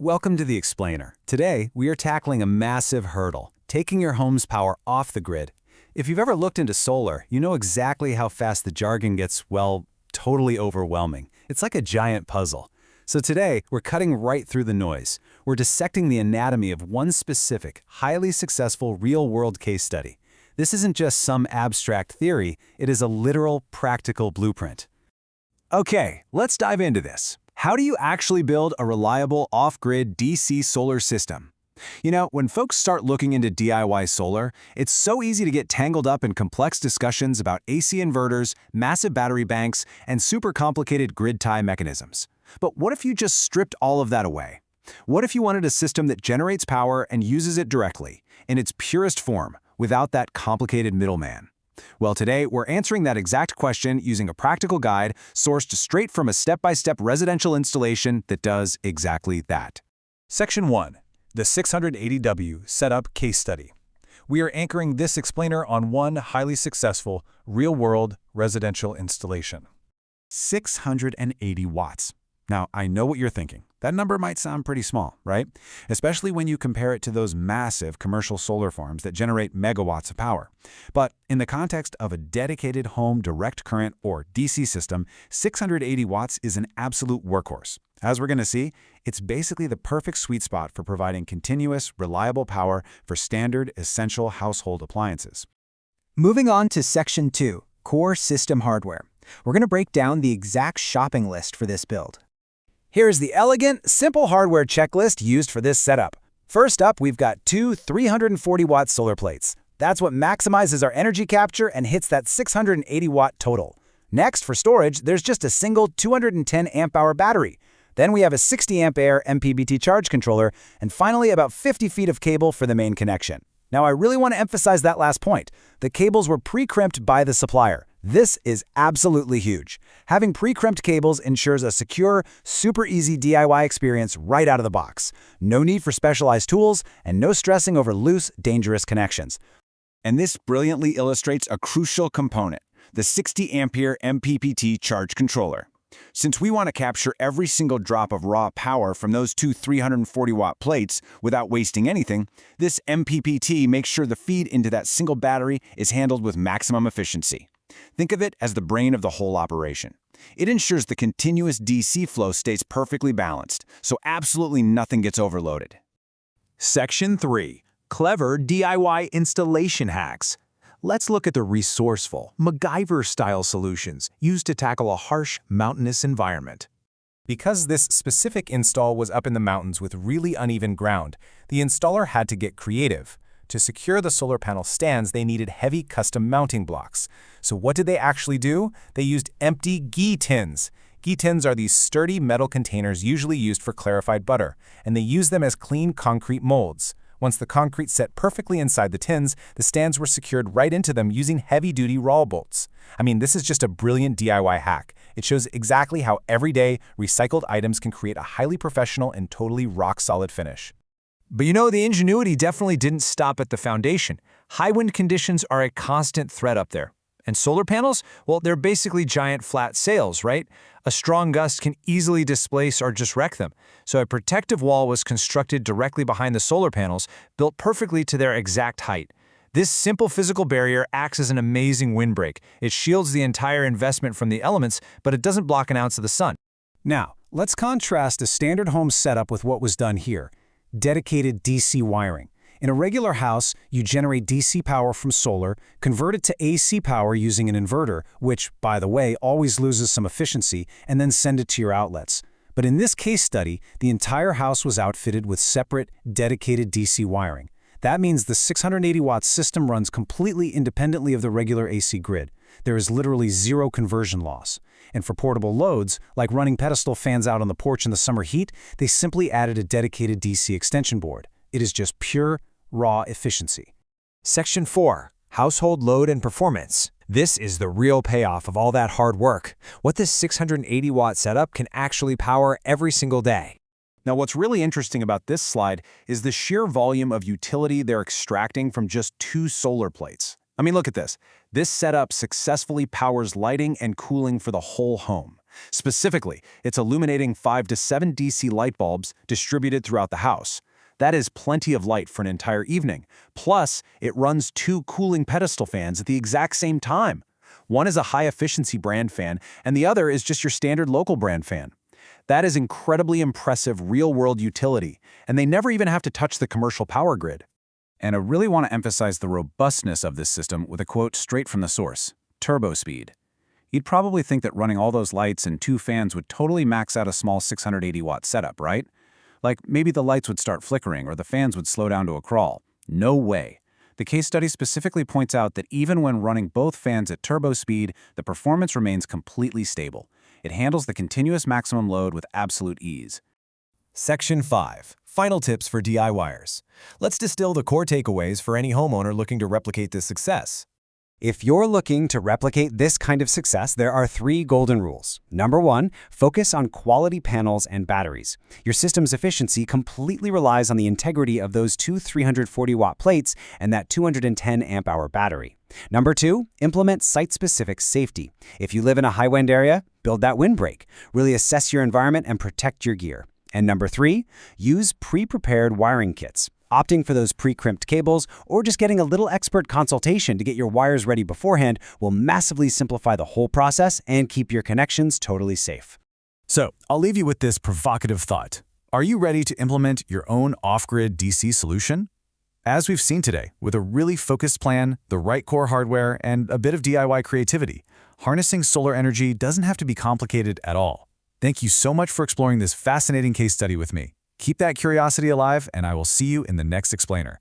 Welcome to The Explainer. Today, we are tackling a massive hurdle, taking your home's power off the grid. If you've ever looked into solar, you know exactly how fast the jargon gets, well, totally overwhelming. It's like a giant puzzle. So today, we're cutting right through the noise. We're dissecting the anatomy of one specific, highly successful real-world case study. This isn't just some abstract theory, it is a literal, practical blueprint. Okay, let's dive into this. How do you actually build a reliable off-grid DC solar system? You know, when folks start looking into DIY solar, it's so easy to get tangled up in complex discussions about AC inverters, massive battery banks, and super complicated grid tie mechanisms. But what if you just stripped all of that away? What if you wanted a system that generates power and uses it directly, in its purest form, without that complicated middleman? Well, today, we're answering that exact question using a practical guide sourced straight from a step-by-step residential installation that does exactly that. Section 1. The 680W Setup Case Study. We are anchoring this explainer on one highly successful, real-world residential installation. 680 watts. Now, I know what you're thinking. That number might sound pretty small, right? Especially when you compare it to those massive commercial solar farms that generate megawatts of power. But in the context of a dedicated home direct current or DC system, 680 watts is an absolute workhorse. As we're going to see, it's basically the perfect sweet spot for providing continuous, reliable power for standard, essential household appliances. Moving on to Section 2, Core System Hardware. We're going to break down the exact shopping list for this build. Here's the elegant, simple hardware checklist used for this setup. First up, we've got two 340-watt solar plates. That's what maximizes our energy capture and hits that 680-watt total. Next, for storage, there's just a single 210 amp-hour battery. Then we have a 60-amp-air MPPT charge controller, and finally about 50 feet of cable for the main connection. Now, I really want to emphasize that last point. The cables were pre-crimped by the supplier. This is absolutely huge. Having pre-crimped cables ensures a secure, super easy DIY experience right out of the box. No need for specialized tools, and no stressing over loose, dangerous connections. And this brilliantly illustrates a crucial component, the 60-ampere MPPT charge controller. Since we want to capture every single drop of raw power from those two 340-watt plates without wasting anything, this MPPT makes sure the feed into that single battery is handled with maximum efficiency. Think of it as the brain of the whole operation. It ensures the continuous DC flow stays perfectly balanced, so absolutely nothing gets overloaded. Section 3. Clever DIY Installation Hacks. Let's look at the resourceful, MacGyver-style solutions used to tackle a harsh, mountainous environment. Because this specific install was up in the mountains with really uneven ground, the installer had to get creative. To secure the solar panel stands, they needed heavy custom mounting blocks. So what did they actually do? They used empty ghee tins. Ghee tins are these sturdy metal containers usually used for clarified butter, and they use them as clean concrete molds. Once the concrete set perfectly inside the tins, the stands were secured right into them using heavy-duty rawl bolts. I mean, this is just a brilliant DIY hack. It shows exactly how everyday, recycled items can create a highly professional and totally rock-solid finish. But you know, the ingenuity definitely didn't stop at the foundation. High wind conditions are a constant threat up there. And solar panels? Well, they're basically giant flat sails, right? A strong gust can easily displace or just wreck them. So a protective wall was constructed directly behind the solar panels, built perfectly to their exact height. This simple physical barrier acts as an amazing windbreak. It shields the entire investment from the elements, but it doesn't block an ounce of the sun. Now, let's contrast a standard home setup with what was done here. Dedicated DC wiring. In a regular house, you generate DC power from solar, convert it to AC power using an inverter, which, by the way, always loses some efficiency, and then send it to your outlets. But in this case study, the entire house was outfitted with separate, dedicated DC wiring. That means the 680-watt system runs completely independently of the regular AC grid. There is literally zero conversion loss. And for portable loads, like running pedestal fans out on the porch in the summer heat, they simply added a dedicated DC extension board. It is just pure, raw efficiency. Section 4. Household Load and Performance. This is the real payoff of all that hard work. What this 680-watt setup can actually power every single day. Now, what's really interesting about this slide is the sheer volume of utility they're extracting from just two solar plates. I mean, look at this. This setup successfully powers lighting and cooling for the whole home. Specifically, it's illuminating 5 to 7 DC light bulbs distributed throughout the house. That is plenty of light for an entire evening. Plus, it runs 2 cooling pedestal fans at the exact same time. One is a high-efficiency brand fan, and the other is just your standard local brand fan. That is incredibly impressive real-world utility, and they never even have to touch the commercial power grid. And I really want to emphasize the robustness of this system with a quote straight from the source: turbo speed. You'd probably think that running all those lights and 2 fans would totally max out a small 680-watt setup, right? Like maybe the lights would start flickering or the fans would slow down to a crawl. No way. The case study specifically points out that even when running both fans at turbo speed, the performance remains completely stable. It handles the continuous maximum load with absolute ease. Section 5. Final tips for DIYers. Let's distill the core takeaways for any homeowner looking to replicate this success. If you're looking to replicate this kind of success, there are 3 golden rules. Number 1, focus on quality panels and batteries. Your system's efficiency completely relies on the integrity of those 2 340-watt plates and that 210 amp-hour battery. Number 2, implement site-specific safety. If you live in a high-wind area, build that windbreak. Really assess your environment and protect your gear. And number 3, use pre-prepared wiring kits. Opting for those pre-crimped cables or just getting a little expert consultation to get your wires ready beforehand will massively simplify the whole process and keep your connections totally safe. So, I'll leave you with this provocative thought. Are you ready to implement your own off-grid DC solution? As we've seen today, with a really focused plan, the right core hardware, and a bit of DIY creativity, harnessing solar energy doesn't have to be complicated at all. Thank you so much for exploring this fascinating case study with me. Keep that curiosity alive, and I will see you in the next explainer.